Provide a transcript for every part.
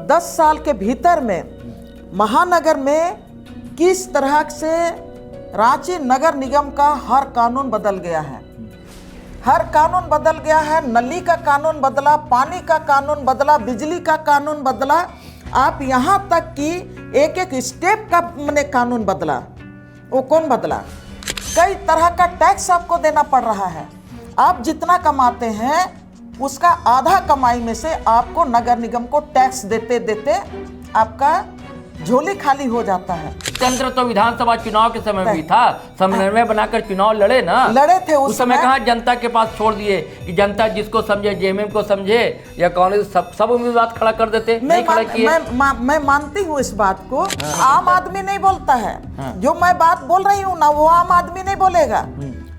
10 साल के भीतर में महानगर में किस तरह से रांची नगर निगम का हर कानून बदल गया है। हर कानून बदल गया है। नली का कानून बदला, पानी का कानून बदला, बिजली का कानून बदला, आप यहाँ तक कि एक एक स्टेप का मैंने कानून बदला। वो कौन बदला? कई तरह का टैक्स आपको देना पड़ रहा है। आप जितना कमाते हैं उसका आधा कमाई में से आपको नगर निगम को टैक्स देते देते आपका झोली खाली हो जाता है। तंत्र तो विधानसभा चुनाव के समय भी था, समन्वय बनाकर चुनाव लड़े ना, लड़े थे उस समय कहाँ जनता के पास छोड़ दिए कि जनता जिसको समझे, जेएमएम को समझे या कांग्रेस, सब उम्मीदवार खड़ा कर देते। नहीं खड़ा किए। मैं मानती हूँ इस बात को। आम आदमी नहीं बोलता है। जो मैं बात बोल रही हूँ ना, वो आम आदमी नहीं बोलेगा।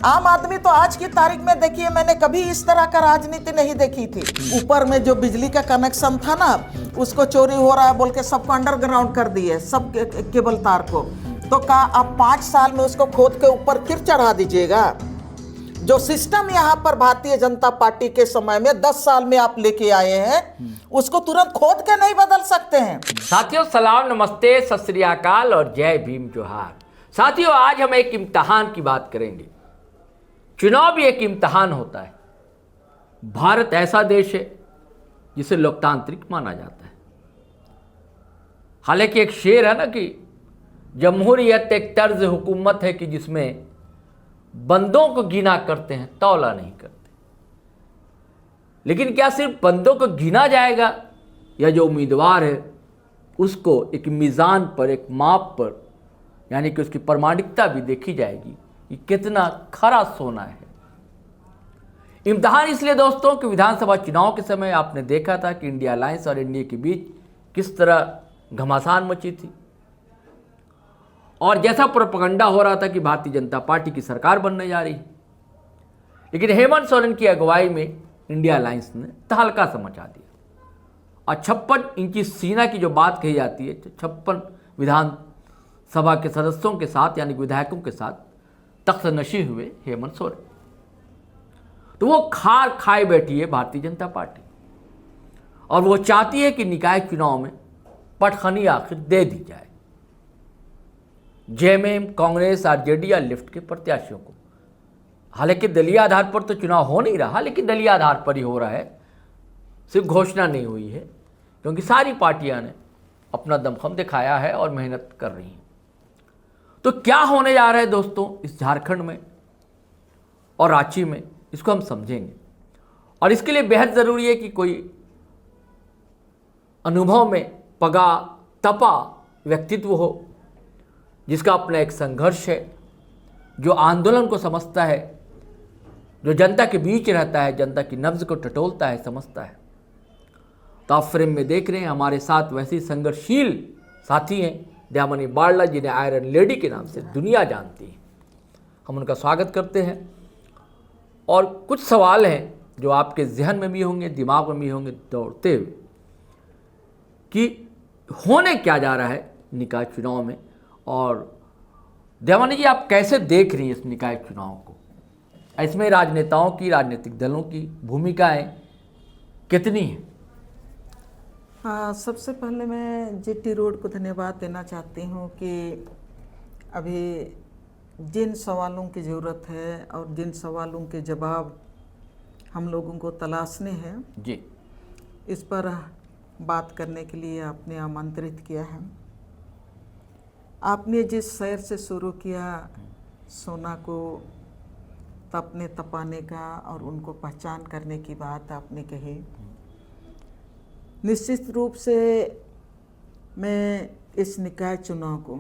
आम आदमी तो आज की तारीख में, देखिए, मैंने कभी इस तरह का राजनीति नहीं देखी थी। ऊपर में जो बिजली का कनेक्शन था ना, उसको चोरी हो रहा है बोल के सबको अंडरग्राउंड कर दिए, सब केबल तार को। तो कहा आप 5 साल में उसको खोद के ऊपर फिर चढ़ा दीजिएगा। जो सिस्टम यहाँ पर भारतीय जनता पार्टी के समय में 10 साल में आप लेके आए हैं, उसको तुरंत खोद के नहीं बदल सकते हैं। साथियों, सलाम, नमस्ते, सत श्री अकाल और जय भीम जोहार। साथियों, आज हम एक इम्तिहान की बात करेंगे। चुनाव भी एक इम्तिहान होता है। भारत ऐसा देश है जिसे लोकतांत्रिक माना जाता है। हालांकि एक शेर है ना कि जमहूरियत एक तर्ज हुकूमत है कि जिसमें बंदों को गिना करते हैं, तौला नहीं करते। लेकिन क्या सिर्फ बंदों को गिना जाएगा, या जो उम्मीदवार है उसको एक मीज़ान पर, एक माप पर, यानी कि उसकी प्रामाणिकता भी देखी जाएगी कि कितना खरा सोना है। इम्तिहान इसलिए दोस्तों कि विधानसभा चुनाव के समय आपने देखा था कि इंडिया अलायंस और एनडीए के बीच किस तरह घमासान मची थी, और जैसा प्रोपेगेंडा हो रहा था कि भारतीय जनता पार्टी की सरकार बनने जा रही है। लेकिन हेमंत सोरेन की अगुवाई में इंडिया अलायंस ने तहलका सा मचा दिया, और 56 इंची सीना की जो बात कही जाती है, 56 विधानसभा के सदस्यों के साथ, यानी विधायकों के साथ तख्तनशी हुए हेमंत सोरेन। तो वो खार खाए बैठी है भारतीय जनता पार्टी, और वो चाहती है कि निकाय चुनाव में पटखनी आखिर दे दी जाए जेएमएम, कांग्रेस, आरजेडी या लिफ्ट के प्रत्याशियों को। हालांकि दलीय आधार पर तो चुनाव हो नहीं रहा, लेकिन दलीय आधार पर ही हो रहा है, सिर्फ घोषणा नहीं हुई है, क्योंकि सारी पार्टियां ने अपना दमखम दिखाया है और मेहनत कर रही हैं। तो क्या होने जा रहा है दोस्तों इस झारखंड में और रांची में, इसको हम समझेंगे। और इसके लिए बेहद ज़रूरी है कि कोई अनुभव में पगा तपा व्यक्तित्व हो, जिसका अपना एक संघर्ष है, जो आंदोलन को समझता है, जो जनता के बीच रहता है, जनता की नब्ज को टटोलता है, समझता है। तो आप फ्रेम में देख रहे हैं हमारे साथ वैसे संघर्षशील साथी हैं दयामनी बारला, जिन्हें आयरन लेडी के नाम से दुनिया जानती है। हम उनका स्वागत करते हैं, और कुछ सवाल हैं जो आपके जहन में भी होंगे, दिमाग में भी होंगे दौड़ते हुए, कि होने क्या जा रहा है निकाय चुनाव में। और दयामनी जी, आप कैसे देख रही हैं इस निकाय चुनाव को? इसमें राजनेताओं की, राजनीतिक दलों की भूमिकाएं कितनी हैं? हाँ, सबसे पहले मैं जीटी रोड को धन्यवाद देना चाहती हूँ कि अभी जिन सवालों की ज़रूरत है और जिन सवालों के जवाब हम लोगों को तलाशने हैं जी, इस पर बात करने के लिए आपने आमंत्रित किया है। आपने जिस शहर से शुरू किया, सोना को तपने तपाने का और उनको पहचान करने की बात आपने कही, निश्चित रूप से मैं इस निकाय चुनाव को,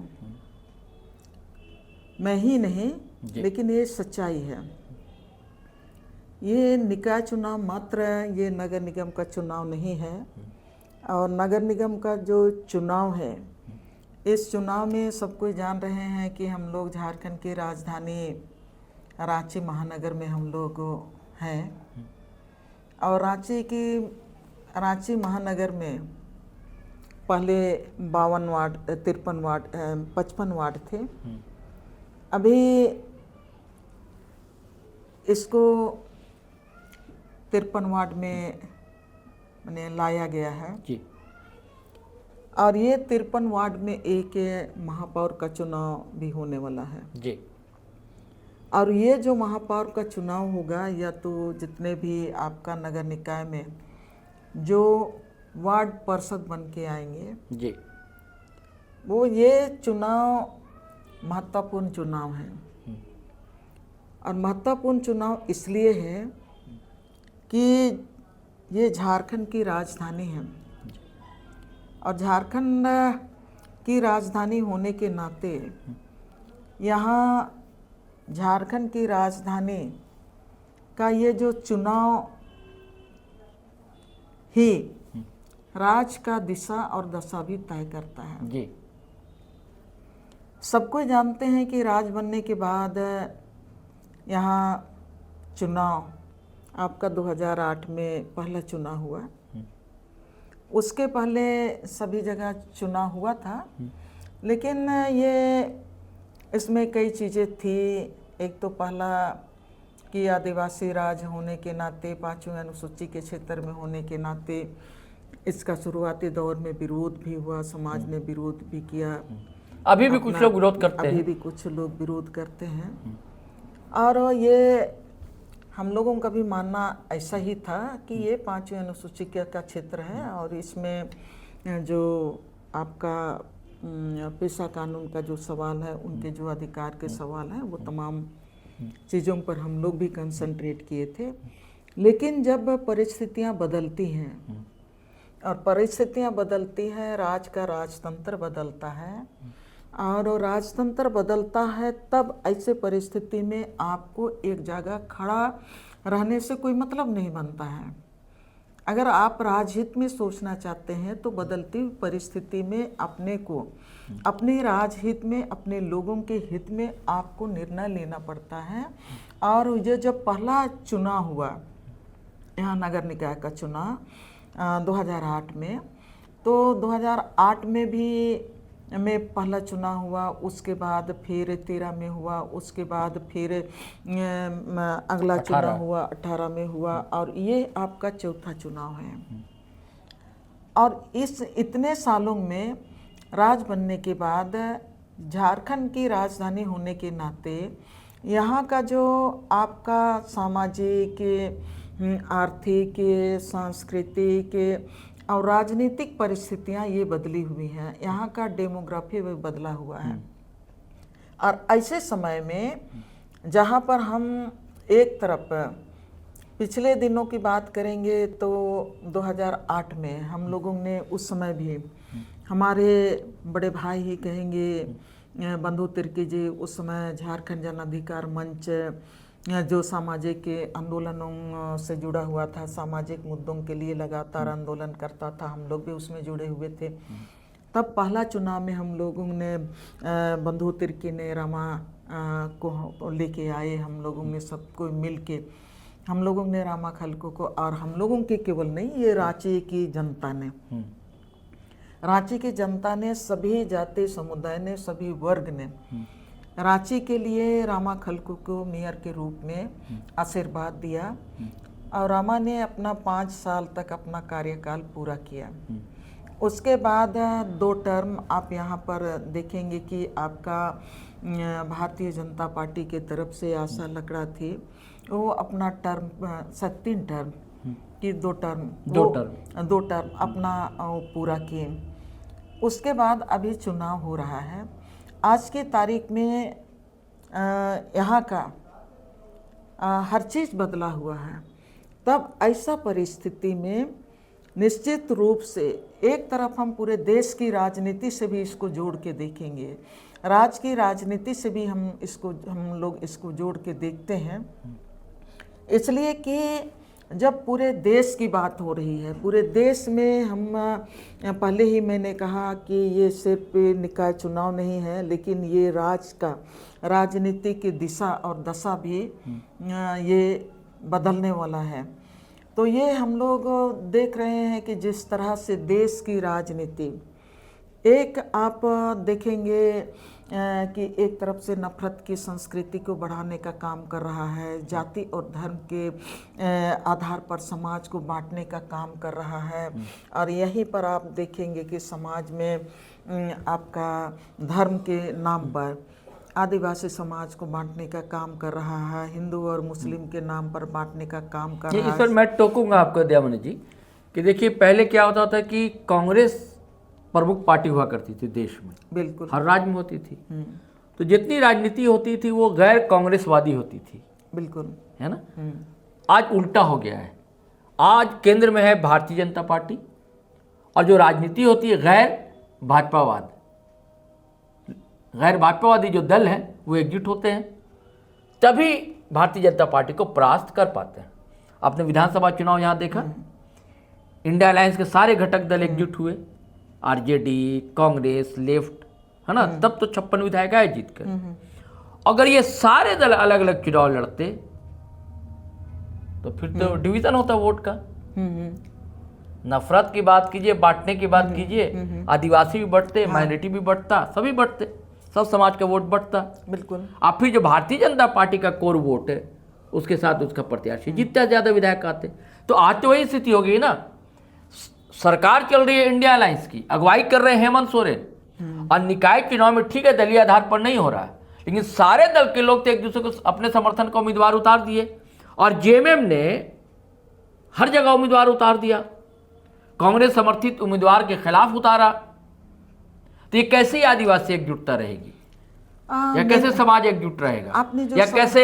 मैं ही नहीं लेकिन ये सच्चाई है, ये निकाय चुनाव मात्र ये नगर निगम का चुनाव नहीं है। और नगर निगम का जो चुनाव है, इस चुनाव में सब कोई जान रहे हैं कि हम लोग झारखंड की राजधानी रांची महानगर में हम लोग हैं, और रांची महानगर में पहले 52 वार्ड, 53 वार्ड, 55 वार्ड थे। अभी इसको 53 वार्ड में मैंने लाया गया है। जी। और ये 53 वार्ड में एक महापौर का चुनाव भी होने वाला है। जी। और ये जो महापौर का चुनाव होगा, या तो जितने भी आपका नगर निकाय में जो वार्ड पार्षद बन के आएंगे, जी। वो ये चुनाव महत्वपूर्ण चुनाव है। और महत्वपूर्ण चुनाव इसलिए है कि ये झारखंड की राजधानी है, और झारखंड की राजधानी होने के नाते यहाँ झारखंड की राजधानी का ये जो चुनाव ही राज्य का दिशा और दशा भी तय करता है। जी। सबको जानते हैं कि राज बनने के बाद यहाँ चुनाव आपका 2008 में पहला चुनाव हुआ। उसके पहले सभी जगह चुनाव हुआ था, लेकिन ये इसमें कई चीज़ें थी। एक तो पहला कि आदिवासी राज होने के नाते, 5वीं अनुसूची के क्षेत्र में होने के नाते इसका शुरुआती दौर में विरोध भी हुआ, समाज ने विरोध भी किया। अभी भी कुछ लोग विरोध करते हैं। अभी भी कुछ लोग विरोध करते हैं। और ये हम लोगों का भी मानना ऐसा ही था कि ये 5वीं अनुसूची का क्षेत्र है, और इसमें जो आपका पेशा कानून का जो सवाल है, उनके जो अधिकार के सवाल हैं, वो तमाम चीज़ों पर हम लोग भी कंसंट्रेट किए थे। लेकिन जब परिस्थितियां बदलती हैं, और परिस्थितियां बदलती हैं, राज का राजतंत्र बदलता है, और राजतंत्र बदलता है, तब ऐसे परिस्थिति में आपको एक जगह खड़ा रहने से कोई मतलब नहीं बनता है। अगर आप राजहित में सोचना चाहते हैं तो बदलती हुई परिस्थिति में अपने को, अपने राजहित में, अपने लोगों के हित में आपको निर्णय लेना पड़ता है। और ये जब पहला चुनाव हुआ, यहाँ नगर निकाय का चुनाव 2008 में, तो 2008 में भी पहला चुनाव हुआ, उसके बाद फिर 13 में हुआ, उसके बाद फिर अगला चुनाव हुआ 18 में हुआ, और ये आपका चौथा चुनाव है। और इस इतने सालों में राज बनने के बाद झारखंड की राजधानी होने के नाते यहाँ का जो आपका सामाजिक, आर्थिक, सांस्कृतिक और राजनीतिक परिस्थितियाँ ये बदली हुई हैं। यहाँ का डेमोग्राफी भी बदला हुआ है। और ऐसे समय में जहाँ पर हम एक तरफ पिछले दिनों की बात करेंगे तो 2008 में हम लोगों ने उस समय भी, हमारे बड़े भाई ही कहेंगे बंधु तिर्की जी, उस समय झारखंड जन अधिकार मंच जो सामाजिक आंदोलनों से जुड़ा हुआ था, सामाजिक मुद्दों के लिए लगातार आंदोलन करता था, हम लोग भी उसमें जुड़े हुए थे। तब पहला चुनाव में हम लोगों ने बंधु तिर्की ने रामा को लेके आए, हम लोगों ने सबको मिल के हम लोगों ने रामा खलको को, और हम लोगों के केवल नहीं, ये रांची की जनता ने, रांची की जनता ने, सभी जाति समुदाय ने, सभी वर्ग ने रांची के लिए रामा खलको को मेयर के रूप में आशीर्वाद दिया। और रामा ने अपना 5 साल तक अपना कार्यकाल पूरा किया। उसके बाद 2 टर्म आप यहाँ पर देखेंगे कि आपका भारतीय जनता पार्टी के तरफ से आशा लकड़ा थी, वो अपना टर्म 3 टर्म की 2 टर्म अपना पूरा किए। उसके बाद अभी चुनाव हो रहा है। आज की तारीख में यहाँ का हर चीज़ बदला हुआ है। तब ऐसा परिस्थिति में निश्चित रूप से एक तरफ हम पूरे देश की राजनीति से भी इसको जोड़ के देखेंगे, राज्य की राजनीति से भी हम लोग इसको जोड़ के देखते हैं, इसलिए कि जब पूरे देश की बात हो रही है, पूरे देश में हम पहले ही मैंने कहा कि ये सिर्फ निकाय चुनाव नहीं है, लेकिन ये राज्य का राजनीति की दिशा और दशा भी ये बदलने वाला है। तो ये हम लोग देख रहे हैं कि जिस तरह से देश की राजनीति एक आप देखेंगे कि एक तरफ से नफरत की संस्कृति को बढ़ाने का काम कर रहा है, जाति और धर्म के आधार पर समाज को बांटने का काम कर रहा है, और यहीं पर आप देखेंगे कि समाज में आपका धर्म के नाम पर आदिवासी समाज को बांटने का काम कर रहा है, हिंदू और मुस्लिम के नाम पर बांटने का काम कर रहा है। इस पर मैं टोकूंगा आपको दयामणि जी कि देखिए, पहले क्या होता था कि कांग्रेस प्रमुख पार्टी हुआ करती थी देश में, बिल्कुल हर राज्य में होती थी। तो जितनी राजनीति होती थी वो गैर कांग्रेसवादी होती थी, बिल्कुल, है ना। आज उल्टा हो गया है, आज केंद्र में है भारतीय जनता पार्टी, और जो राजनीति होती है गैर भाजपावाद, गैर भाजपावादी जो दल हैं वो एकजुट होते हैं, तभी भारतीय जनता पार्टी को परास्त कर पाते हैं। आपने विधानसभा चुनाव यहाँ देखा, इंडिया अलायंस के सारे घटक दल एकजुट हुए, आरजेडी, कांग्रेस, लेफ्ट, है ना, तब तो 56 विधायक आए जीत कर। अगर ये सारे दल अलग अलग चुनाव लड़ते तो फिर तो डिवीजन होता वोट का। नफरत की बात कीजिए, बांटने की बात कीजिए, आदिवासी भी बढ़ते, माइनॉरिटी भी बढ़ता, सभी बढ़ते, सब समाज का वोट बढ़ता। बिल्कुल। अब फिर जो भारतीय जनता पार्टी का कोर वोट है उसके साथ उसका प्रत्याशी जितना ज्यादा विधायक आते, तो आज तो वही स्थिति हो गई ना। सरकार चल रही है इंडिया अलायंस की, अगुवाई कर रहे हैं हेमंत सोरेन, और निकाय चुनाव में ठीक है दलीय आधार पर नहीं हो रहा है, लेकिन सारे दल के लोग तो एक दूसरे को अपने समर्थन का उम्मीदवार उतार दिए, और जेएमएम ने हर जगह उम्मीदवार उतार दिया, कांग्रेस समर्थित उम्मीदवार के खिलाफ उतारा। तो ये कैसे आदिवासी एकजुटता रहेगी, या कैसे समाज एकजुट रहेगा, या कैसे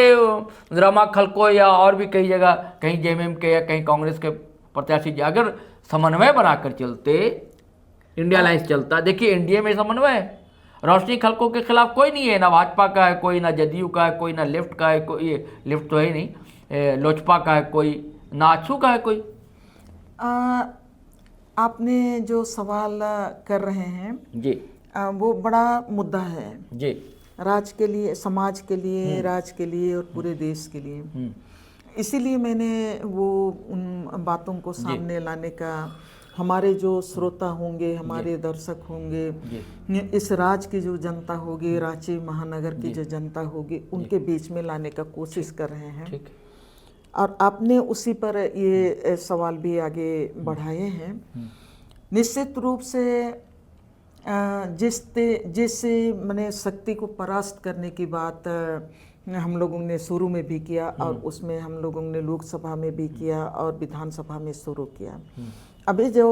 रमा खलको या और भी कई जगह, कहीं जेएमएम के या कहीं कांग्रेस के प्रत्याशी अगर समन्वय बनाकर चलते, इंडिया अलायंस चलता। देखिए एनडीए में समन्वय है, रोशनी खलको के खिलाफ कोई नहीं है, ना भाजपा का है कोई, ना जदयू का है कोई, ना लेफ्ट का है कोई, ये लेफ्ट तो है ही नहीं, लोजपा का है कोई, ना आछू का है कोई। आपने जो सवाल कर रहे हैं जी, वो बड़ा मुद्दा है जी, राज्य के लिए, समाज के लिए, राज्य के लिए और पूरे देश के लिए। इसीलिए मैंने वो उन बातों को सामने लाने का, हमारे जो श्रोता होंगे, हमारे दर्शक होंगे, इस राज्य की जो जनता होगी, रांची महानगर की जो जनता होगी, उनके बीच में लाने का कोशिश कर रहे हैं। ठीक। और आपने उसी पर ये सवाल भी आगे बढ़ाए हैं। निश्चित रूप से जिस मैंने शक्ति को परास्त करने की बात हम लोगों ने शुरू में भी किया, और उसमें हम लोगों ने लोकसभा में भी किया और विधानसभा में शुरू किया। अभी जो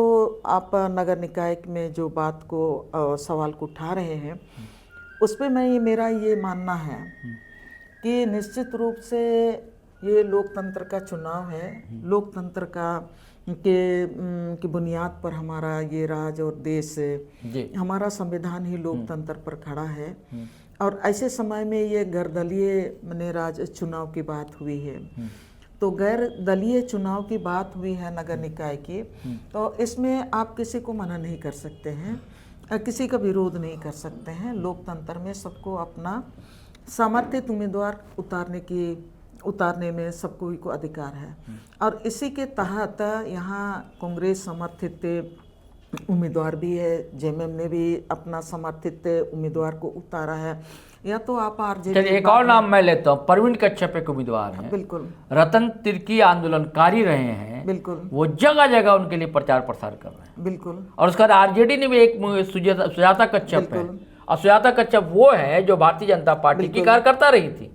आप नगर निकाय में जो बात को सवाल को उठा रहे हैं, उस पर मेरा ये मानना है कि निश्चित रूप से ये लोकतंत्र का चुनाव है, लोकतंत्र की बुनियाद पर हमारा ये राज्य और देश, हमारा संविधान ही लोकतंत्र पर खड़ा है। और ऐसे समय में ये गैर दलीय राज चुनाव की बात हुई है, तो गैर दलीय चुनाव की बात हुई है नगर निकाय की, तो इसमें आप किसी को मना नहीं कर सकते हैं, किसी का विरोध नहीं कर सकते हैं। लोकतंत्र में सबको अपना समर्थित उम्मीदवार उतारने में सबको को अधिकार है, और इसी के तहत यहाँ कांग्रेस समर्थित उम्मीदवार भी है, जेएमएम ने भी अपना समर्थित उम्मीदवार को उतारा है। या तो आप आरजेडी, चलिए एक और नाम मैं लेता हूँ, परवीन कच्छप एक उम्मीदवार हैं, बिल्कुल, रतन तिर्की आंदोलनकारी रहे हैं, बिल्कुल, वो जगह जगह उनके लिए प्रचार प्रसार कर रहे हैं, बिल्कुल। और उसके बाद आरजेडी ने भी एक सुजाता कच्छप है, और सुजाता कच्छप वो है जो भारतीय जनता पार्टी की कार्यकर्ता रही थी,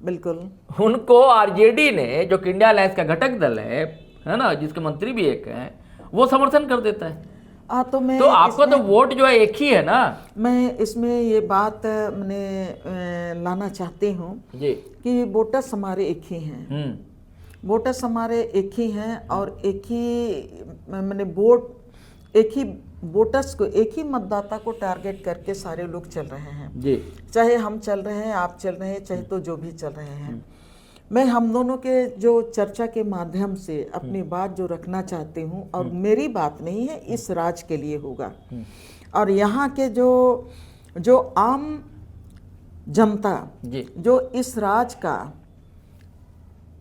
बिल्कुल। उनको आरजेडी ने, जो कि इंडिया अलायंस का घटक दल है ना, जिसके मंत्री भी एक हैं, वो समर्थन कर देता है। तो आपको तो वोट जो है एक ही है ना। मैं इसमें ये बात मैंने लाना चाहती हूँ कि वोटर्स हमारे एक ही हैं, वोटर्स हमारे एक ही हैं, और एक ही मैंने एक ही वोटर्स को, एक ही मतदाता को टारगेट करके सारे लोग चल रहे हैं जी। चाहे हम चल रहे हैं, आप चल रहे हैं, चाहे तो जो भी चल रहे हैं। मैं हम दोनों के जो चर्चा के माध्यम से अपनी बात जो रखना चाहती हूँ, और मेरी बात नहीं है, इस राज्य के लिए होगा, और यहाँ के जो आम जनता जो इस राज्य का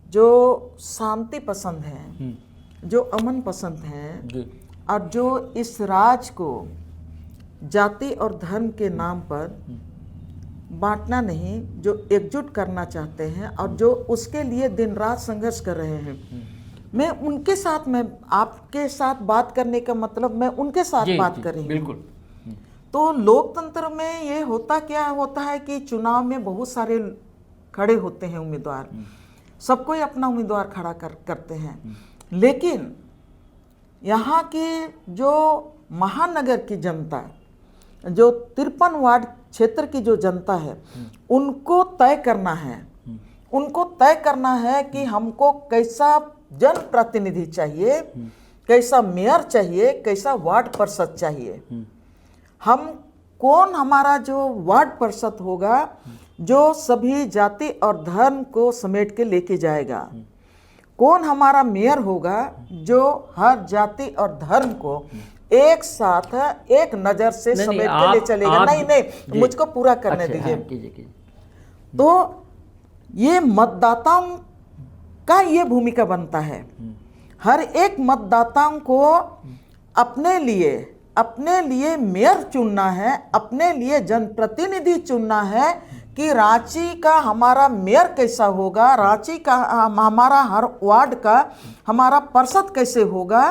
जो शांति पसंद है, जो अमन पसंद है, और जो इस राज्य को जाति और धर्म के नाम पर बांटना नहीं, जो एकजुट करना चाहते हैं और जो उसके लिए दिन रात संघर्ष कर रहे हैं, मैं उनके साथ, मैं आपके साथ बात करने का मतलब मैं उनके साथ बात कर रही हूँ। बिल्कुल। तो लोकतंत्र में ये होता क्या होता है कि चुनाव में बहुत सारे खड़े होते हैं उम्मीदवार, सब कोई अपना उम्मीदवार खड़ा करते हैं, लेकिन यहाँ की जो महानगर की जनता, जो 53 वार्ड क्षेत्र की जो जनता है, उनको तय करना है, उनको तय करना है कि हमको कैसा जनप्रतिनिधि चाहिए, कैसा मेयर चाहिए, कैसा वार्ड पार्षद चाहिए, हम कौन हमारा जो वार्ड पार्षद होगा जो सभी जाति और धर्म को समेट के लेके जाएगा, कौन हमारा मेयर होगा जो हर जाति और धर्म को एक साथ एक नजर से समेट के ले चलेगा। नहीं, मुझको पूरा करने दीजिए। तो ये मतदाताओं का ये भूमिका बनता है, हर एक मतदाताओं को अपने लिए मेयर चुनना है, अपने लिए जनप्रतिनिधि चुनना है कि रांची का हमारा मेयर कैसा होगा, रांची का हमारा हर वार्ड का हमारा पार्षद कैसे होगा,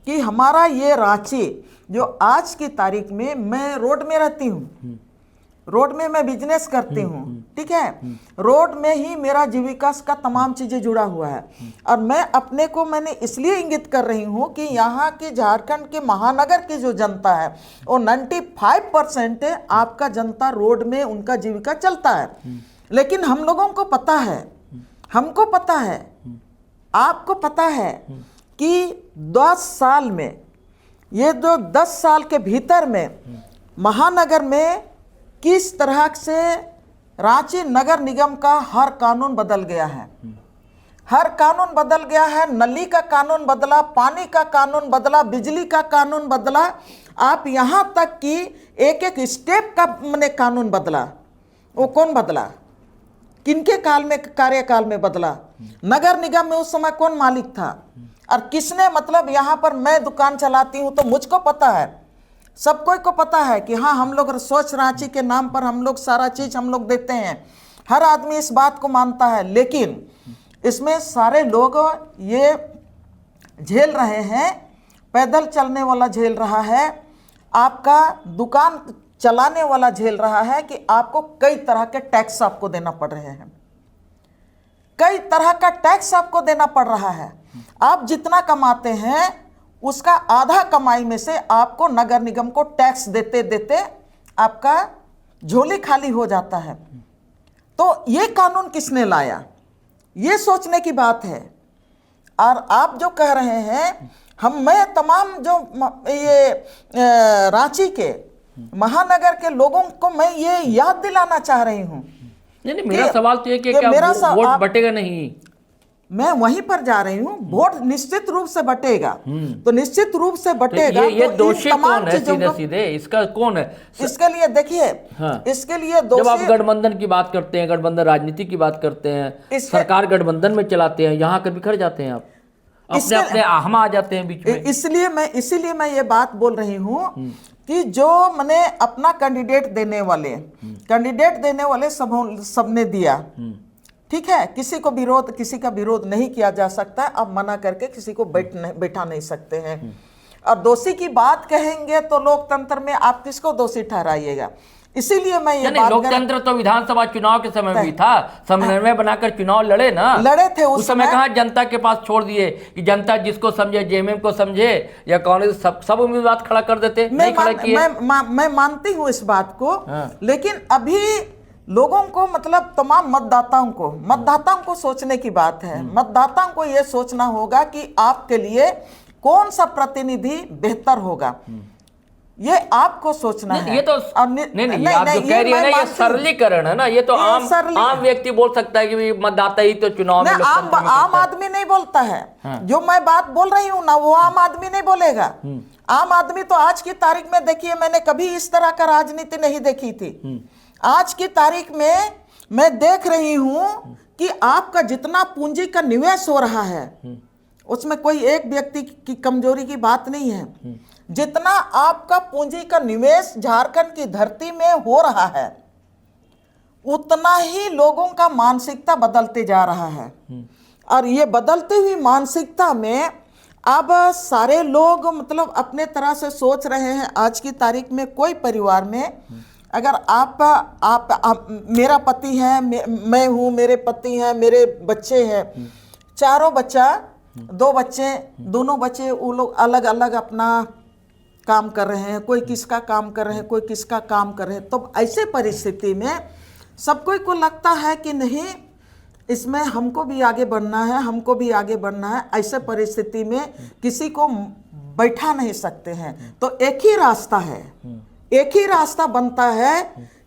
कि हमारा ये रांची जो आज की तारीख में, मैं रोड में रहती हूँ, रोड में मैं बिजनेस करती हूँ, ठीक है, रोड में ही मेरा जीविका का तमाम चीजें जुड़ा हुआ है, और मैं अपने को मैंने इसलिए इंगित कर रही हूँ कि यहाँ की झारखंड के महानगर की जो जनता है वो 95% आपका जनता रोड में उनका जीविका चलता है। लेकिन हम लोगों को पता है, हमको पता है, आपको पता है कि 10 साल में, ये जो 10 साल के भीतर में महानगर में किस तरह से रांची नगर निगम का हर कानून बदल गया है, हर कानून बदल गया है। नली का कानून बदला, पानी का कानून बदला, बिजली का कानून बदला, आप यहाँ तक कि एक एक स्टेप का मैंने कानून बदला। वो कौन बदला, किनके काल में, कार्यकाल में बदला? नगर निगम में उस समय कौन मालिक था और किसने, मतलब यहाँ पर मैं दुकान चलाती हूँ तो मुझको पता है, सब कोई को पता है कि हाँ हम लोग स्वच्छ रांची के नाम पर हम लोग सारा चीज हम लोग देते हैं, हर आदमी इस बात को मानता है, लेकिन इसमें सारे लोग ये झेल रहे हैं, पैदल चलने वाला झेल रहा है, आपका दुकान चलाने वाला झेल रहा है कि आपको कई तरह के टैक्स आपको देना पड़ रहे हैं, कई तरह का टैक्स आपको देना पड़ रहा है। आप जितना कमाते हैं उसका आधा कमाई में से आपको नगर निगम को टैक्स देते देते आपका झोली खाली हो जाता है। तो ये कानून किसने लाया, ये सोचने की बात है। और आप जो कह रहे हैं, मैं तमाम जो ये रांची के महानगर के लोगों को मैं ये याद दिलाना चाह रही हूँ। नहीं, मेरा सवाल तो ये कि क्या वोट बटेगा नहीं? मैं वहीं पर जा रही हूँ, वोट निश्चित रूप से बटेगा, तो निश्चित रूप से बटेगा। तो ये दोषी कौन है सीधे सीधे, इसका कौन है? इसके लिए देखिए, हाँ, इसके लिए दोषी, जब आप गठबंधन की बात करते हैं, गठबंधन राजनीति की बात करते हैं, सरकार गठबंधन में चलाते हैं, यहाँ कभी बिखर जाते हैं आप, अपने अपने हम आ जाते हैं बीच में। इसीलिए मैं ये बात बोल रही हूँ कि जो मैंने अपना कैंडिडेट देने वाले सबने दिया, ठीक है, किसी का विरोध नहीं किया जा सकता। अब मना करके किसी को बैठा नहीं सकते हैं। और दोषी की बात कहेंगे तो लोकतंत्र में आप किसको दोषी ठहराइएगा? इसीलिए मैं ये बात, लोकतंत्र तो विधानसभा चुनाव के समय भी था, समन्वय बनाकर चुनाव लड़े थे उस समय कहाँ जनता के पास छोड़ दिए कि जनता जिसको समझे, जेएमएम को समझे या कांग्रेस, सब उम्मीदवार खड़ा कर देते? मैं मानती हूँ इस बात को, लेकिन अभी लोगों को, मतलब तमाम मतदाताओं को सोचने की बात है। मतदाताओं को यह सोचना होगा कि आपके लिए कौन सा प्रतिनिधि बेहतर होगा, ये आपको सोचना है। ये तो नहीं, आप जो कह रही है ना, ये सरलीकरण है ना, ये तो आम व्यक्ति बोल सकता है कि मतदाता ही तो चुनाव में, आम आदमी नहीं बोलता है। हाँ। जो मैं बात बोल रही हूँ ना, वो आम आदमी नहीं बोलेगा। आम आदमी तो आज की तारीख में, देखिए, मैंने कभी इस तरह का राजनीति नहीं देखी थी। आज की तारीख में मैं देख रही हूं कि आपका जितना पूंजी का निवेश हो रहा है, उसमें कोई एक व्यक्ति की कमजोरी की बात नहीं है। जितना आपका पूंजी का निवेश झारखंड की धरती में हो रहा है, उतना ही लोगों का मानसिकता बदलते जा रहा है। और ये बदलती हुई मानसिकता में अब सारे लोग मतलब अपने तरह से सोच रहे हैं। आज की तारीख में कोई परिवार में अगर आप मेरा पति है, मैं हूँ, मेरे पति हैं, मेरे बच्चे हैं, चारों बच्चा, 2 बच्चे, दोनों बच्चे वो लोग अलग अलग अपना काम कर रहे हैं, कोई किसका काम कर रहे हैं, कोई किसका काम कर रहे हैं। तो ऐसे परिस्थिति में सब कोई को लगता है कि नहीं, इसमें हमको भी आगे बढ़ना है, हमको भी आगे बढ़ना है। ऐसे परिस्थिति में किसी को बैठा नहीं सकते हैं। तो एक ही रास्ता है, एक ही रास्ता बनता है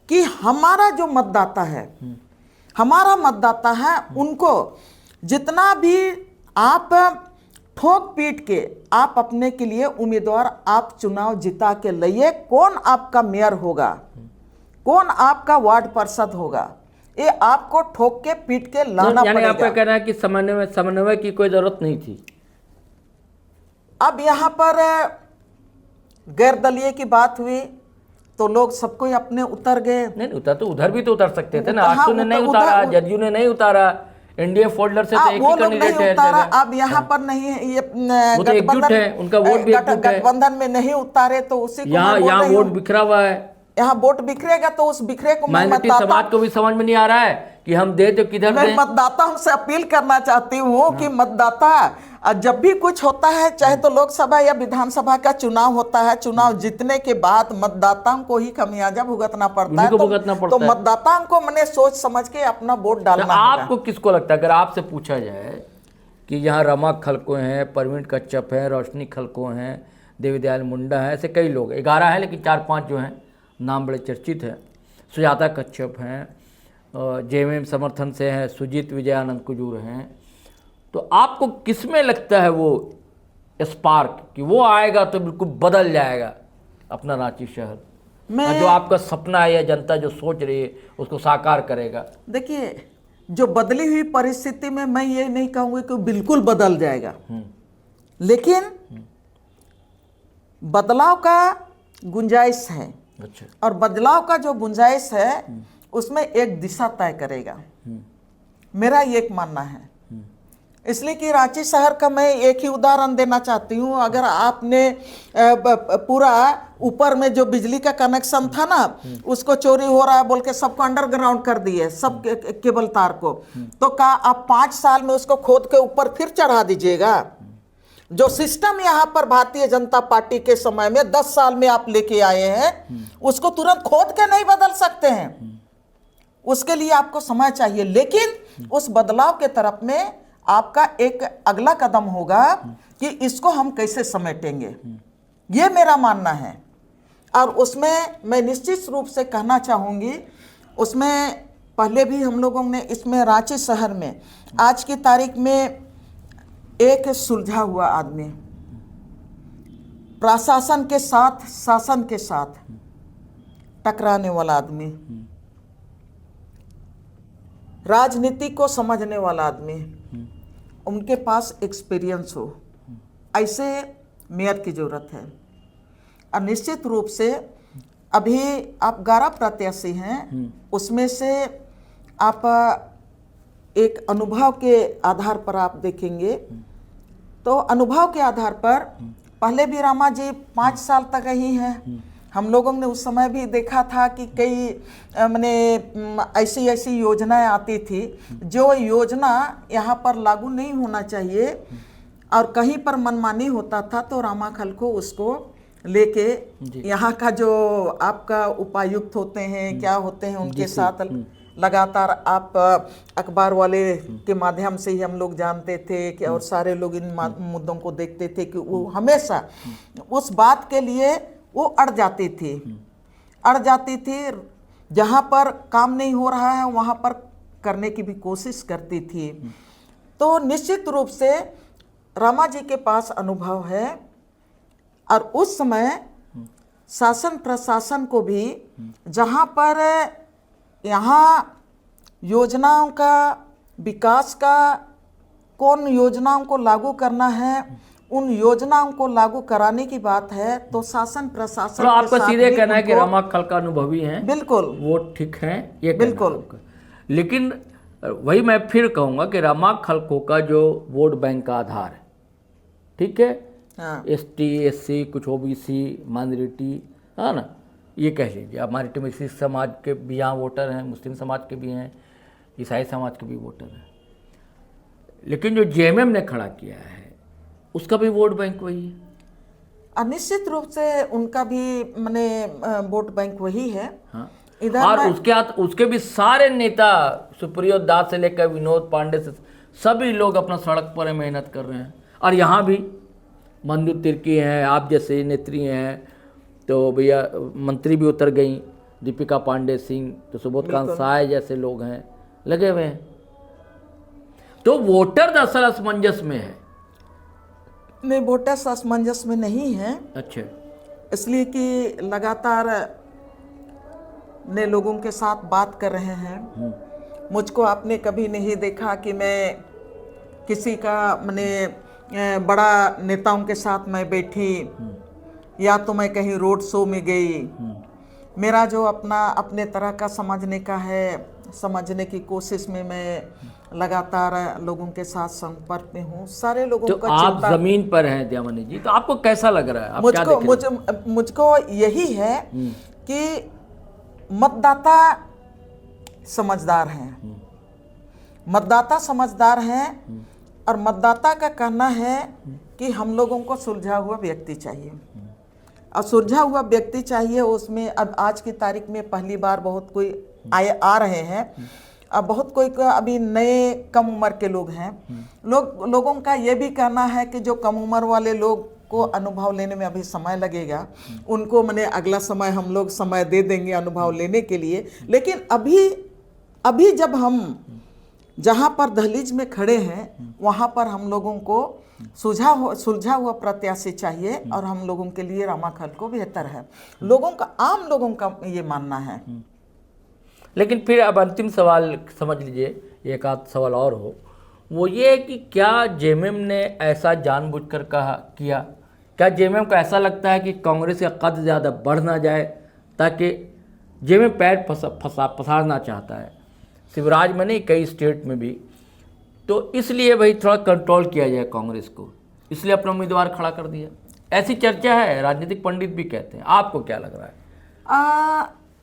कि हमारा जो मतदाता है, हमारा मतदाता है, उनको जितना भी आप ठोक पीट के आप अपने के लिए उम्मीदवार आप चुनाव जिता के लाइए। कौन आपका मेयर होगा, कौन आपका वार्ड पार्षद होगा, ये आपको ठोक के पीट के लाना पड़ेगा। आपका कहना है कि समन्वय की कोई जरूरत नहीं थी। अब यहाँ पर गैर दलीय की बात हुई तो लोग सबको अपने उतर गए। नहीं उतर तो उधर भी तो उतर सकते थे ना। आजसू ने नहीं उतारा, जदयू ने नहीं उतारा, इंडिया फोल्डर से तो एक ही कैंडिडेट है। अब यहाँ पर नहीं है, ये एकजुट है, उनका वोट भी एकजुट है। गठबंधन में नहीं उतारे तो उसी को यहाँ वोट बिखरा हुआ है। यहाँ वोट बिखरेगा तो उस बिखरे को माइनॉरिटी समाज को भी समझ में नहीं आ रहा है कि हम दे तो किधर मैं मतदाताओं से अपील करना चाहती हूँ कि मतदाता जब भी कुछ होता है, चाहे तो लोकसभा या विधानसभा का चुनाव होता है, चुनाव जीतने के बाद मतदाताओं को ही खमियाजा भुगतना पड़ता है। तो मतदाताओं को मैंने सोच समझ के अपना वोट डालना। आपको किसको लगता है, अगर आपसे पूछा जाए कि यहाँ रमा खलको हैं, परवीन कच्छप हैं, रोशनी खलको हैं, देवी दयाल मुंडा हैं, ऐसे कई लोग, 11 हैं लेकिन 4-5 जो हैं नाम बड़े चर्चित हैं, सुजाता कच्छप हैं, जेएमएम समर्थन से हैं, सुजीत विजयानंद कुजूर हैं, तो आपको किसमें लगता है वो स्पार्क कि वो आएगा तो बिल्कुल बदल जाएगा अपना रांची शहर, जो आपका सपना है या जनता जो सोच रही है उसको साकार करेगा? देखिए, जो बदली हुई परिस्थिति में मैं ये नहीं कहूँगी कि बिल्कुल बदल जाएगा, लेकिन बदलाव का गुंजाइश है। अच्छा। और बदलाव का जो गुंजाइश है उसमें एक दिशा तय करेगा, मेरा ये एक मानना है। इसलिए कि रांची शहर का मैं एक ही उदाहरण देना चाहती हूँ। अगर आपने पूरा ऊपर में जो बिजली का कनेक्शन था ना, उसको चोरी हो रहा है बोल के सबको अंडरग्राउंड कर दिए, सब केबल तार को, तो क्या आप 5 साल में उसको खोद के ऊपर फिर चढ़ा दीजिएगा? जो सिस्टम यहाँ पर भारतीय जनता पार्टी के समय में 10 साल में आप लेके आए हैं, उसको तुरंत खोद के नहीं बदल सकते हैं। उसके लिए आपको समय चाहिए, लेकिन उस बदलाव के तरफ में आपका एक अगला कदम होगा कि इसको हम कैसे समेटेंगे, ये मेरा मानना है। और उसमें मैं निश्चित रूप से कहना चाहूँगी, उसमें पहले भी हम लोगों ने इसमें रांची शहर में आज की तारीख में एक सुलझा हुआ आदमी, प्रशासन के साथ, शासन के साथ टकराने वाला आदमी, राजनीति को समझने वाला आदमी, उनके पास एक्सपीरियंस हो, ऐसे मेयर की जरूरत है। और निश्चित रूप से अभी आप 11 प्रत्याशी हैं, उसमें से आप एक अनुभव के आधार पर आप देखेंगे तो अनुभव के आधार पर पहले भी रामा जी 5 साल तक ही हैं। हम लोगों ने उस समय भी देखा था कि कई मैंने ऐसी ऐसी योजनाएं आती थी जो योजना यहाँ पर लागू नहीं होना चाहिए और कहीं पर मनमानी होता था, तो रामा खलको उसको लेके यहाँ का जो आपका उपायुक्त होते हैं, क्या होते हैं, उनके साथ लगातार आप अखबार वाले के माध्यम से ही हम लोग जानते थे कि, और सारे लोग इन मुद्दों को देखते थे कि वो हमेशा उस बात के लिए वो अड़ जाती थी, जहाँ पर काम नहीं हो रहा है वहाँ पर करने की भी कोशिश करती थी। तो निश्चित रूप से रामा जी के पास अनुभव है और उस समय शासन प्रशासन को भी जहाँ पर यहाँ योजनाओं का विकास का, कौन योजनाओं को लागू करना है, उन योजनाओं को लागू कराने की बात है तो शासन प्रशासन तो के आपका साथ सीधे भी कहना है कि उनको- रामाखल का अनुभवी हैं, बिल्कुल वो ठीक हैं, ये कहना है बिल्कुल। आपका। लेकिन वही मैं फिर कहूँगा कि रामाखलको का जो वोट बैंक का आधार है, ठीक है, हाँ ST SC कुछ OBC माइनॉरिटी, है ना, ये कह लीजिए। आप हमारे सिख समाज के भी यहाँ वोटर हैं, मुस्लिम समाज के भी हैं, ईसाई समाज के भी वोटर हैं। लेकिन जो JMM ने खड़ा किया है उसका भी वोट बैंक वही है। और निश्चित रूप से उनका भी मैंने वोट बैंक वही है। हाँ, इधर और मैं- उसके बाद उसके भी सारे नेता, सुप्रियो दास से लेकर विनोद पांडे से सभी लोग अपना सड़क पर मेहनत कर रहे हैं। और यहाँ भी मंजू तिर्की हैं, आप जैसे नेत्री हैं, तो भैया मंत्री भी उतर गई, दीपिका पांडे सिंह, तो सुबोधकांत साय जैसे लोग हैं, लगे हुए हैं। तो वोटर दरअसल असमंजस में है। नहीं, वोटर्स असमंजस में नहीं है, अच्छा, इसलिए कि लगातार ने लोगों के साथ बात कर रहे हैं। मुझको आपने कभी नहीं देखा कि मैं किसी का मैंने बड़ा नेताओं के साथ मैं बैठी या तो मैं कहीं रोड शो में गई। मेरा जो अपने तरह का समझने का है, समझने की कोशिश में मैं लगातार लोगों के साथ संपर्क में हूँ। सारे लोगों तो का आप चिंता जमीन पर हैं दयामनी जी, तो आपको कैसा लग रहा है? आप क्या देख रहे हैं? मुझको यही है कि मतदाता समझदार हैं, मतदाता समझदार हैं, और मतदाता का कहना है कि हम लोगों को सुलझा हुआ व्यक्ति चाहिए, और सुलझा हुआ व्यक्ति चाहिए। उसमें अब आज की तारीख में पहली बार बहुत कोई आ रहे हैं, अब बहुत कोई अभी नए कम उम्र के लोग हैं। लोगों का ये भी कहना है कि जो कम उम्र वाले लोग को अनुभव लेने में अभी समय लगेगा, उनको मैंने अगला समय हम लोग समय दे देंगे अनुभव लेने के लिए। लेकिन अभी जब हम जहाँ पर दहलीज में खड़े हैं वहाँ पर हम लोगों को सुलझा हुआ प्रत्याशी चाहिए, और हम लोगों के लिए रामाखलको बेहतर है, लोगों का, आम लोगों का ये मानना है। लेकिन फिर अब अंतिम सवाल समझ लीजिए, एक आध सवाल और हो, वो ये है कि क्या JMM ने ऐसा जानबूझकर किया? क्या JMM को ऐसा लगता है कि कांग्रेस का कद ज़्यादा बढ़ ना जाए, ताकि JMM पैर पसारना चाहता है शिवराज में नहीं, कई स्टेट में भी, तो इसलिए भाई थोड़ा कंट्रोल किया जाए कांग्रेस को, इसलिए अपना उम्मीदवार खड़ा कर दिया, ऐसी चर्चा है, राजनीतिक पंडित भी कहते हैं। आपको क्या लग रहा है?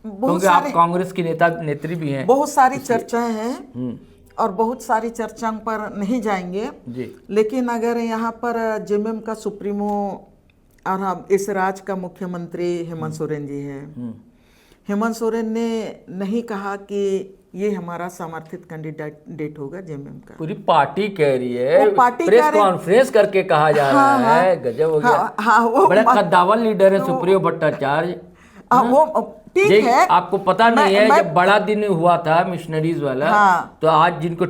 क्योंकि आप कांग्रेस की नेत्री भी हैं। बहुत सारी चर्चाएं हैं और बहुत सारी चर्चाओं पर नहीं जाएंगे जी। लेकिन अगर यहाँ पर JMM का सुप्रीमो और हम इस राज्य का मुख्यमंत्री हेमंत सोरेन जी हैं। हेमंत सोरेन ने नहीं कहा कि ये हमारा समर्थित कैंडिडेट होगा JMM का, पूरी पार्टी कह रही है, वो पार्टी प्रेस कह रही- कॉन्फ्रेंस करके कहा जा रहा है। गजब हो गया। वो बड़े कद्दावर लीडर है सुप्रियो भट्टाचार्य। वो ठीक है। आपको पता नहीं है, जब बड़ा दिन हुआ था मिशनरीज वाला, हाँ। तो आज जिनको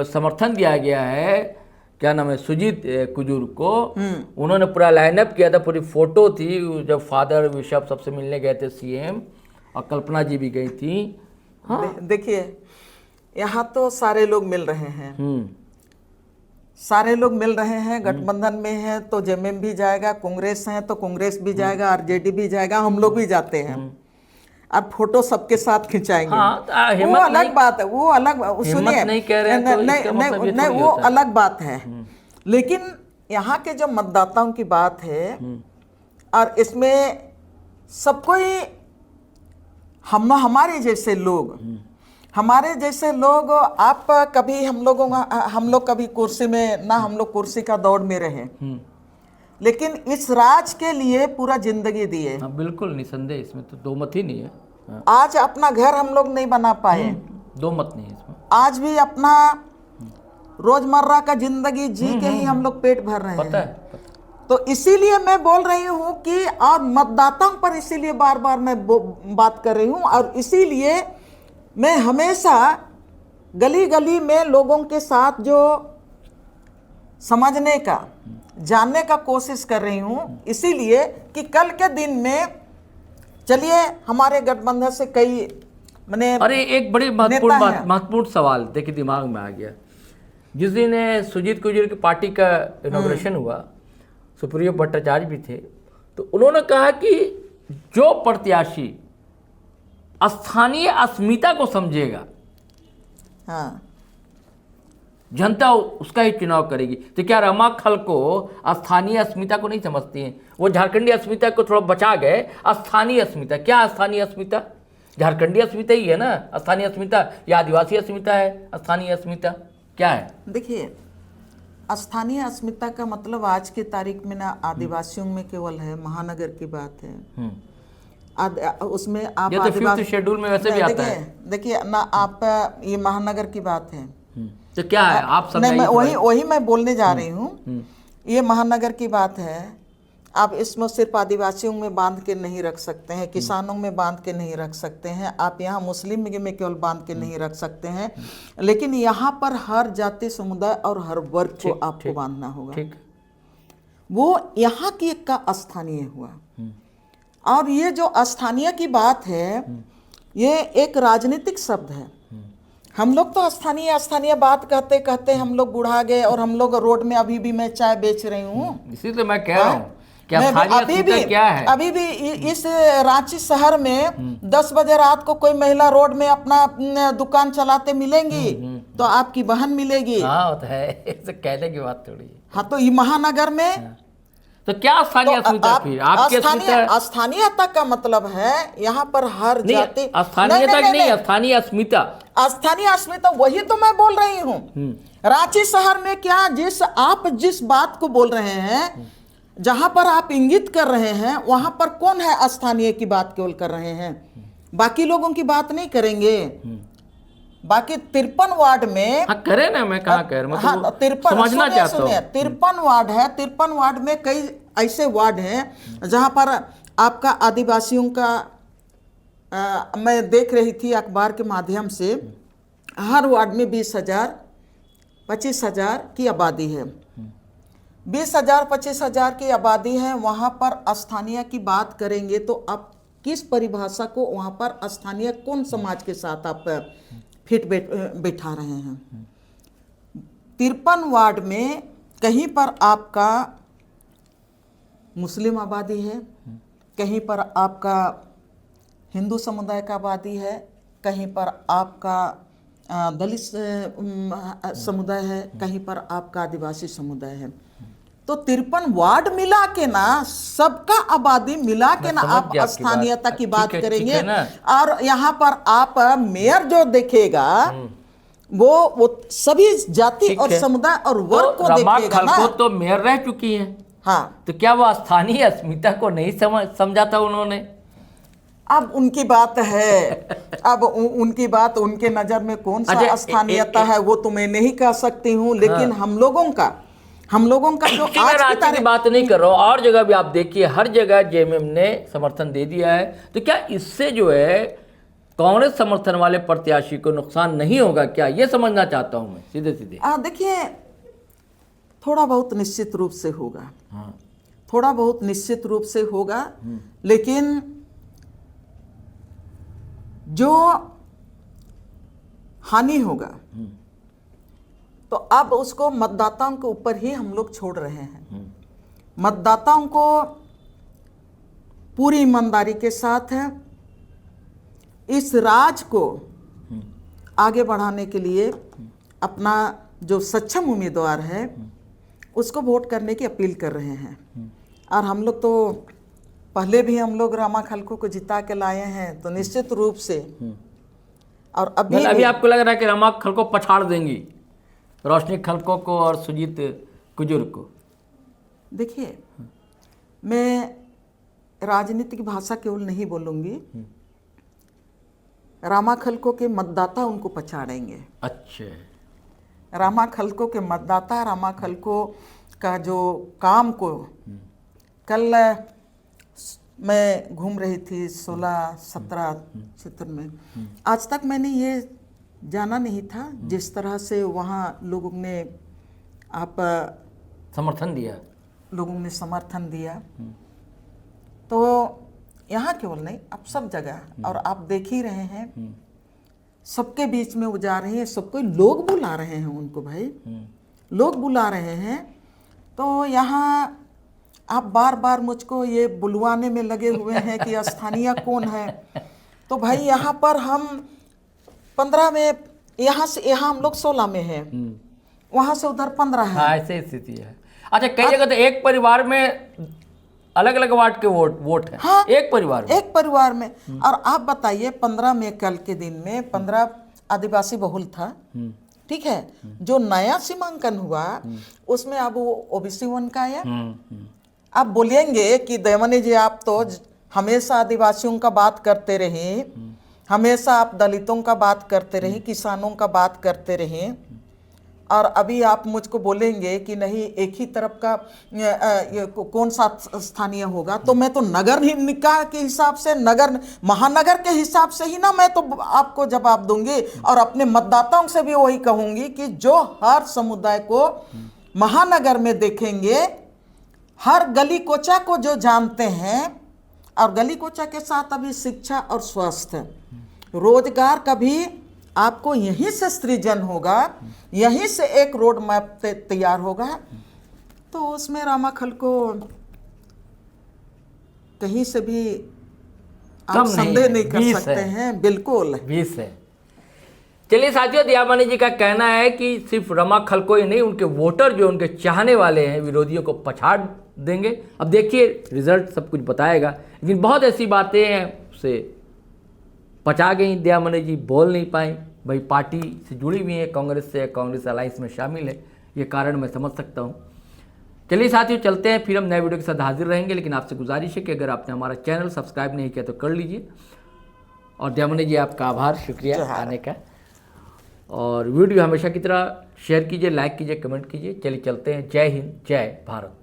समर्थन दिया गया है, क्या नाम है, सुजीत कुजूर को, उन्होंने पूरा लाइनअप किया था, पूरी फोटो थी, जब फादर बिशप सबसे मिलने गए थे CM, और कल्पना जी भी गई थी। हाँ। देखिए, यहाँ तो सारे लोग मिल रहे हैं, सारे लोग मिल रहे हैं, गठबंधन में है तो JMM भी जाएगा, कांग्रेस है तो कांग्रेस भी जाएगा, RJD भी जाएगा, हम लोग भी जाते हैं। अब फोटो सबके साथ खिंचाएंगे। हाँ, वो अलग बात है, वो अलग, सुनिए, नहीं कह रहे हैं तो इसका मतलब ये नहीं, थोड़ी वो होता है। अलग बात है। लेकिन यहाँ के जो मतदाताओं की बात है, और इसमें सबको ही हमारे जैसे लोग, आप कभी हम लोग कभी कुर्सी में ना, हम लोग कुर्सी का दौड़ में रहे, लेकिन इस राज के लिए पूरा जिंदगी दिए। हाँ, बिल्कुल निसंदेह, इसमें तो दो मत ही नहीं है। हाँ। आज अपना घर हम लोग नहीं बना पाए, दो मत नहीं है इसमें। आज भी अपना रोजमर्रा का जिंदगी जी के ही हम लोग पेट भर रहे पता हैं। है। तो इसीलिए मैं बोल रही हूँ कि, और मतदाताओं पर इसीलिए बार बार मैं बात कर रही हूँ, और इसीलिए मैं हमेशा गली गली में लोगों के साथ जो समझने का, जानने का कोशिश कर रही हूँ, इसीलिए कि कल के दिन में, चलिए हमारे गठबंधन से कई मैंने, अरे एक बड़ी महत्वपूर्ण सवाल देखिए दिमाग में आ गया। जिस दिन सुजीत कुजूर की पार्टी का इनॉग्रेशन हुआ, सुप्रियो भट्टाचार्य भी थे, तो उन्होंने कहा कि जो प्रत्याशी स्थानीय अस्मिता को समझेगा, हाँ, जनता उसका ही चुनाव करेगी। तो क्या रमा खलको स्थानीय अस्मिता को नहीं समझती हैं? वो झारखंडी अस्मिता को थोड़ा बचा गए, स्थानीय अस्मिता, क्या स्थानीय अस्मिता? झारखंडी अस्मिता ही है ना स्थानीय अस्मिता, या आदिवासी अस्मिता है स्थानीय अस्मिता, क्या है? देखिए, स्थानीय अस्मिता का मतलब आज की तारीख में ना आदिवासियों में केवल है, महानगर की बात है। उसमें आप ये तो फिफ्थ शेड्यूल में वैसे भी आता है। देखिए ना, आप ये महानगर की बात है, तो क्या है आप नहीं, वही मैं बोलने जा रही हूँ। ये महानगर की बात है। आप इसमें सिर्फ आदिवासियों में बांध के नहीं रख सकते हैं, किसानों में बांध के नहीं रख सकते हैं, आप यहाँ मुस्लिम में केवल बांध के नहीं रख सकते हैं, लेकिन यहाँ पर हर जाति समुदाय और हर वर्ग को आपको बांधना होगा। वो यहाँ की एक का स्थानीय हुआ। और ये जो स्थानीय की बात है, ये एक राजनीतिक शब्द है। हम लोग तो स्थानीय बात कहते कहते हम लोग बुढ़ा गए, और हम लोग रोड में अभी भी मैं चाय बेच रही हूँ। इसीलिए मैं कह रहा हूँ क्या स्थानीय क्या है? अभी भी इस रांची शहर में 10 बजे रात को कोई महिला रोड में अपना दुकान चलाते मिलेंगी तो आपकी बहन मिलेगी। हाँ, तो है, ऐसे कहने की बात थोड़ी। हाँ, तो ये महानगर में तो क्या स्थानीय अस्मिता? फिर आपकी स्थानीयता का मतलब है यहाँ पर हर जाति, स्थानीयता नहीं, स्थानीय अस्मिता। स्थानीय अस्मिता वही तो मैं बोल रही हूँ। रांची शहर में क्या, आप जिस बात को बोल रहे हैं, जहां पर आप इंगित कर रहे हैं, वहां पर कौन है स्थानीय की बात केवल कर रहे हैं, बाकी लोगों की बात नहीं करेंगे। बाकी 53 वार्ड में, हाँ, करे ना, मैं कहाँ कह रहा हूँ, हाँ, 53 समझना चाहता हूँ। 53 वार्ड है। 53 वार्ड में कई ऐसे वार्ड हैं जहां पर आपका आदिवासियों का मैं देख रही थी अखबार के माध्यम से, हर वार्ड में 20,000 25,000 की आबादी है। 20,000 25,000 की आबादी है। वहां पर स्थानीय की बात करेंगे तो आप किस परिभाषा को वहां पर स्थानीय कौन समाज के साथ आप फिट बैठा रहे हैं? 53 वार्ड में कहीं पर आपका मुस्लिम आबादी है, कहीं पर आपका हिंदू समुदाय का आबादी है, कहीं पर आपका दलित समुदाय है, कहीं पर आपका आदिवासी समुदाय है। तो 53 वार्ड मिला के ना, सबका आबादी मिला के ना आप स्थानीयता की बात करेंगे। और यहाँ पर आप मेयर जो देखेगा वो सभी जाति और समुदाय और वर्ग को देखेगा ना। तो मेयर रह चुकी है। हाँ, तो क्या वो स्थानीय अस्मिता को नहीं समझा था उन्होंने? अब उनकी बात है, अब उनकी बात, उनके नजर में कौन सा स्थानीयता है वो तो मैं नहीं कह सकती हूँ, लेकिन हम लोगों का जो आज की बात नहीं कर रहा हूँ, और जगह भी आप देखिए, हर जगह जेएमएम ने समर्थन दे दिया है। तो क्या इससे जो है कांग्रेस समर्थन वाले प्रत्याशी को नुकसान नहीं होगा क्या? ये समझना चाहता हूं मैं सीधे सीधे। देखिए, थोड़ा बहुत निश्चित रूप से होगा। हाँ, थोड़ा बहुत निश्चित रूप से होगा, लेकिन जो हानि होगा तो अब उसको मतदाताओं के ऊपर ही हम लोग छोड़ रहे हैं। मतदाताओं को पूरी ईमानदारी के साथ है इस राज को आगे बढ़ाने के लिए अपना जो सक्षम उम्मीदवार है उसको वोट करने की अपील कर रहे हैं। और हम लोग तो पहले भी हम लोग रमा खलको को जिता के लाए हैं, तो निश्चित रूप से। और अभी आपको लग रहा है कि रमा खलको पछाड़ देंगी रोशनी खलको को और सुजीत कुजूर को? देखिए, मैं राजनीतिक भाषा केवल नहीं बोलूंगी, रमा खलको के मतदाता उनको पछाड़ेंगे। अच्छा, रमा खलको के मतदाता रमा खलको का जो काम को, कल मैं घूम रही थी 16-17 क्षेत्र में, आज तक मैंने ये जाना नहीं था जिस तरह से वहाँ लोगों ने समर्थन दिया, लोगों ने समर्थन दिया। तो यहाँ केवल नहीं, अब सब जगह, और आप देख ही रहे हैं सबके बीच में वो जा रहे हैं, सबको लोग बुला रहे हैं उनको, भाई लोग बुला रहे हैं। तो यहाँ आप बार बार मुझको ये बुलवाने में लगे हुए हैं कि स्थानीय कौन है। तो भाई यहाँ पर हम 15 में, यहाँ से यहाँ हम लोग 16 में हैं, वहाँ से उधर 15 है। हाँ, ऐसे स्थिति है। अच्छा, कई जगह तो एक परिवार में अलग अलग वार्ड के वोट है। हाँ, एक परिवार में, एक परिवार में। और आप बताइए 15 में, कल के दिन में 15 आदिवासी बहुल था, ठीक है। जो नया सीमांकन हुआ उसमें अब वो ओबीसी 1 का आया। आप बोलेंगे कि देवमणि जी आप तो हमेशा आदिवासियों का बात करते रहे, हमेशा आप दलितों का बात करते रहे, किसानों का बात करते रहे, और अभी आप मुझको बोलेंगे कि नहीं एक ही तरफ का कौन सा स्थानीय होगा। तो मैं तो नगर निकाय के हिसाब से, नगर महानगर के हिसाब से ही ना मैं तो आपको जवाब दूंगी, और अपने मतदाताओं से भी वही कहूंगी कि जो हर समुदाय को महानगर में देखेंगे, हर गली कोचा को जो जानते हैं, और गली कोचा के साथ अभी शिक्षा और स्वास्थ्य, रोजगार का भी आपको यहीं से सृजन होगा, यहीं से एक रोड मैप तैयार होगा। तो उसमें रामाखल को कहीं से भी आप संदेह नहीं कर सकते हैं, बिल्कुल 20 है। चलिए साथियों, दयामणि जी का कहना है कि सिर्फ रमाखल को ही नहीं, उनके वोटर जो उनके चाहने वाले हैं, विरोधियों को पछाड़ देंगे। अब देखिए रिजल्ट सब कुछ बताएगा, लेकिन बहुत ऐसी बातें हैं उसे पचा गई, दयामणि जी बोल नहीं पाई। भाई पार्टी से जुड़ी हुई है, कांग्रेस से, कांग्रेस अलायंस में शामिल है, ये कारण मैं समझ सकता हूँ। चलिए साथियों, चलते हैं, फिर हम नए वीडियो के साथ हाजिर रहेंगे। लेकिन आपसे गुजारिश है कि अगर आपने हमारा चैनल सब्सक्राइब नहीं किया तो कर लीजिए। और दयामणि जी आपका आभार, शुक्रिया आने का। और वीडियो हमेशा की तरह शेयर कीजिए, लाइक कीजिए, कमेंट कीजिए। चलिए चलते हैं। जय हिंद, जय भारत।